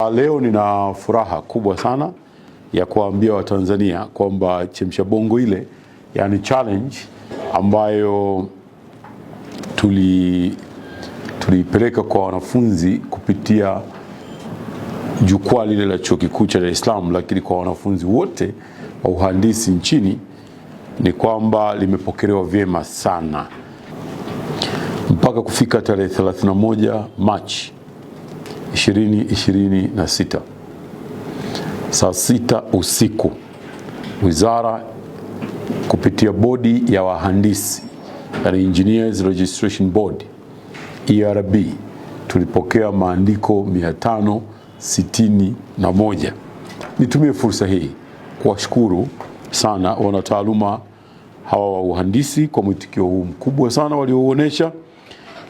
Leo nina furaha kubwa sana ya kuambia Watanzania kwamba Chemsha Bongo ile, yani challenge ambayo tulipeleka kwa wanafunzi kupitia jukwaa lile la Chuo Kikuu cha Dar es Salaam, lakini kwa wanafunzi wote wa uhandisi nchini, ni kwamba limepokelewa vyema sana. Mpaka kufika tarehe 31 Machi 2026 saa 6 usiku, wizara kupitia bodi ya wahandisi, yani Engineers Registration Board ERB, tulipokea maandiko 561. Nitumie fursa hii kuwashukuru sana wanataaluma hawa wa uhandisi kwa mwitikio huu mkubwa sana waliouonesha,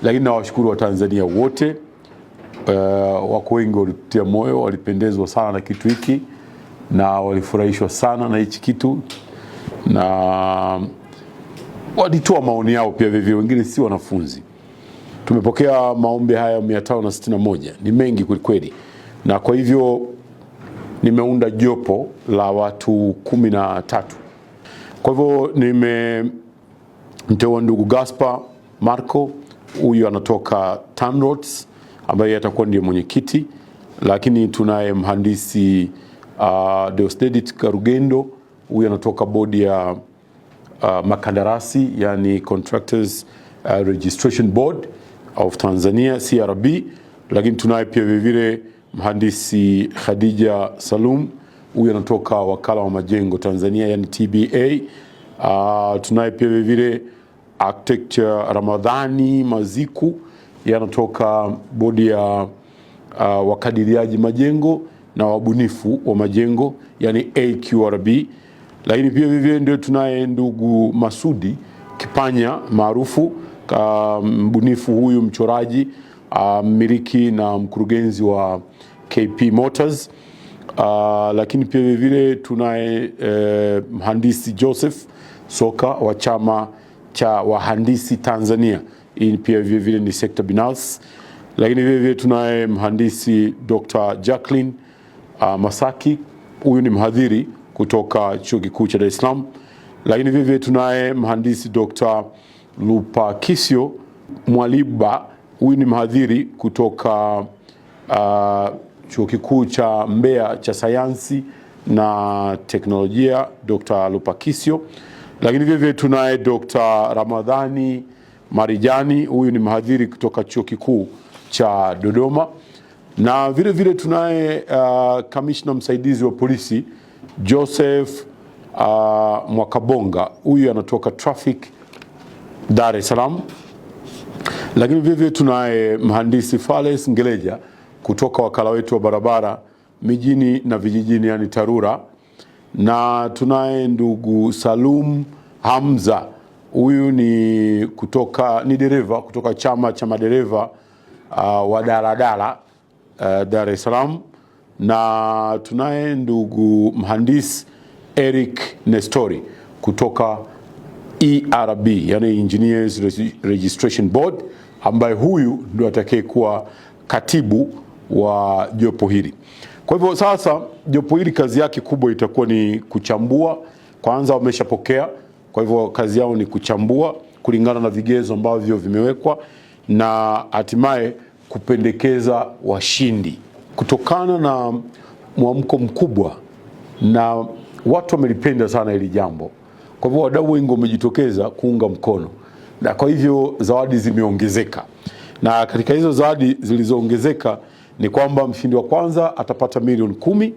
lakini nawashukuru Watanzania wote. Wako wengi walitia moyo, walipendezwa sana na kitu hiki na walifurahishwa sana na hichi kitu, na walitoa maoni yao pia vivyo, wengine si wanafunzi. Tumepokea maombi haya 561, ni mengi kweli, na kwa hivyo nimeunda jopo la watu 13. Kwa hivyo nimemteua ndugu Gaspar Marco, huyu anatoka TANROADS ambaye atakuwa ndiye mwenyekiti, lakini tunaye mhandisi Deusdedit Karugendo, huyu anatoka bodi ya makandarasi, yani Contractors Registration Board of Tanzania CRB, lakini tunaye pia vile mhandisi Khadija Salum, huyu anatoka wakala wa majengo Tanzania, yani TBA. Tunaye pia vile architecture Ramadhani Maziku, yanatoka bodi ya wakadiriaji majengo na wabunifu wa majengo, yani AQRB. Lakini pia vivyo ndio tunaye ndugu Masudi Kipanya maarufu, mbunifu huyu, mchoraji, mmiliki na mkurugenzi wa KP Motors. Lakini pia vivyo tunaye mhandisi Joseph Soka wa chama cha wahandisi Tanzania, hii pia vile ni sekta binafsi. Lakini vile tunaye mhandisi Dr. Jacqueline Masaki, huyu ni mhadhiri kutoka Chuo Kikuu cha Dar es Salaam. Lakini vile tunaye mhandisi Dr. Lupakisio Mwaliba, huyu ni mhadhiri kutoka Chuo Kikuu cha Mbeya cha sayansi na teknolojia, Dr. Lupakisio. Lakini vile tunaye Dr. Ramadhani Marijani, huyu ni mhadhiri kutoka Chuo Kikuu cha Dodoma. Na vile tunaye kamishna msaidizi wa polisi Joseph Mwakabonga, huyu anatoka Traffic Dar es Salaam. Lakini vile tunaye mhandisi Fales Ngeleja kutoka wakala wetu wa barabara mijini na vijijini, yani TARURA. Na tunaye ndugu Salum Hamza, huyu ni dereva kutoka chama cha madereva wa daladala Dar es Salaam. Na tunaye ndugu mhandisi Eric Nestori kutoka ERB, yani Engineers Registration Board, ambaye huyu ndio atakaye kuwa katibu wa jopo hili. Kwa hivyo sasa jopo hili kazi yake kubwa itakuwa ni kuchambua. Kwanza wameshapokea, kwa hivyo kazi yao ni kuchambua kulingana na vigezo ambavyo vimewekwa, na hatimaye kupendekeza washindi. Kutokana na mwamko mkubwa na watu wamelipenda sana hili jambo, kwa hivyo wadau wengi wamejitokeza kuunga mkono, na kwa hivyo zawadi zimeongezeka. Na katika hizo zawadi zilizoongezeka ni kwamba mshindi wa kwanza atapata milioni 10,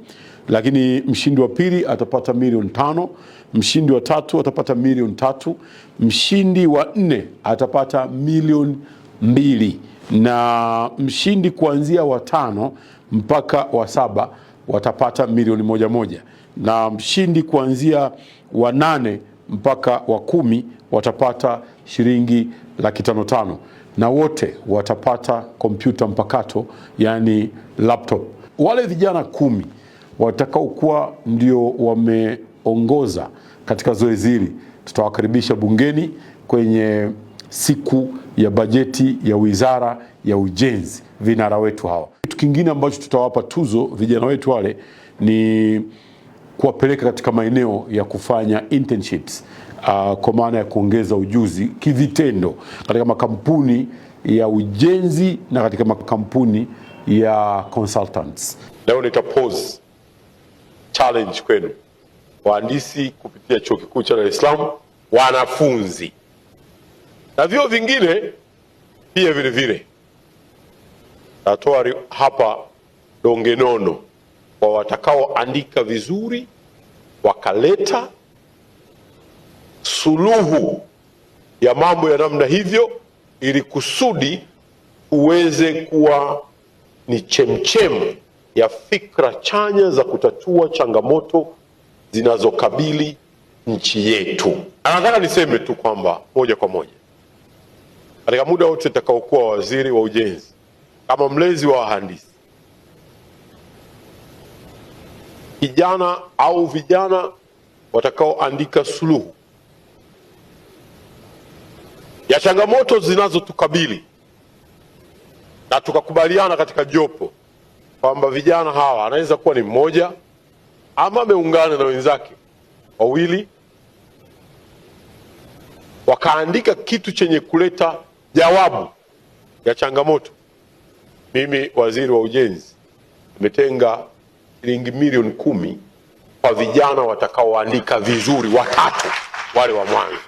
lakini mshindi wa pili atapata milioni 5, mshindi wa tatu atapata milioni 3, mshindi wa 4 atapata milioni 2, na mshindi kuanzia wa 5 mpaka wa 7 watapata milioni 1, na mshindi kuanzia wa 8 mpaka wa 10 watapata shilingi 550, na wote watapata kompyuta mpakato, yani laptop. Wale vijana 10 watakaokuwa ndio wameongoza katika zoezi hili, tutawakaribisha bungeni kwenye siku ya bajeti ya Wizara ya Ujenzi, vinara wetu hawa. Kitu kingine ambacho tutawapa tuzo vijana wetu wale ni kuwapeleka katika maeneo ya kufanya internships, kwa maana ya kuongeza ujuzi kivitendo katika makampuni ya ujenzi na katika makampuni ya consultants. Leo nitapose challenge kwenu wahandisi kupitia Chuo Kikuu cha Dar es Salaam, wanafunzi na vyuo vingine pia vile vile. Natoa hapa donge nono kwa watakaoandika vizuri, wakaleta suluhu ya mambo ya namna hivyo, ili kusudi uweze kuwa ni chemchem ya fikra chanya za kutatua changamoto zinazokabili nchi yetu. Nataka niseme tu kwamba moja kwa moja, katika muda wote nitakaokuwa waziri wa ujenzi, kama mlezi wa wahandisi, kijana au vijana watakaoandika suluhu ya changamoto zinazotukabili, na tukakubaliana katika jopo kwamba vijana hawa anaweza kuwa ni mmoja ama ameungana na wenzake wawili, wakaandika kitu chenye kuleta jawabu ya changamoto. Mimi waziri wa ujenzi nimetenga shilingi milioni 10 kwa vijana watakaoandika vizuri, watatu wale wa mwanzo.